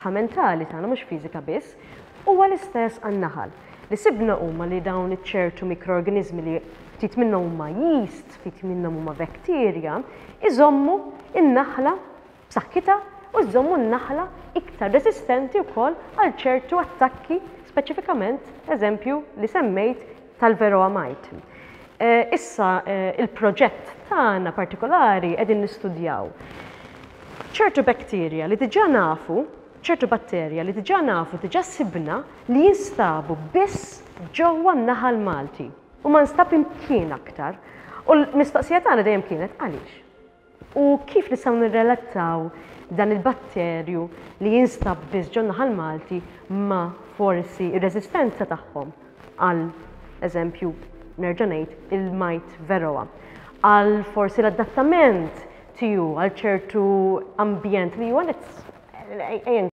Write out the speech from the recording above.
is-saħħa mentali tagħna mhux fiżika biss, huwa l-istess għan-naħal. Li sibna huma li dawn iċ-ċertu mikroorganiżmi li ftit minnhom huma yeast, ftit minnhom huma bakterja, iżommu n-naħla b'saħħitha u jżommu n-naħla iktar resistenti wkoll għal ċertu attakki, speċifikament eżempju li semmejt tal-Varroa mite. Issa il-proġett tagħna partikolari qegħdin nistudjaw ċertu bakterja li diġà nafu, ċertu batterja li diġà nafu diġà sibna li jinstabu biss ġewwa n-naħal Malti u ma nstab imkien aktar. U l-mistoqsija tagħna dejjem kienet għaliex. U kif nistgħu nirrelattaw dan il-batterju li jinstab biss ġewwa n-naħal Malti ma forsi ir-reżistenza tagħhom għal eżempju nerġa' ngħid il-mite Varroa, għal forsi l-adattament tiegħu għal ċertu ambjent li huwa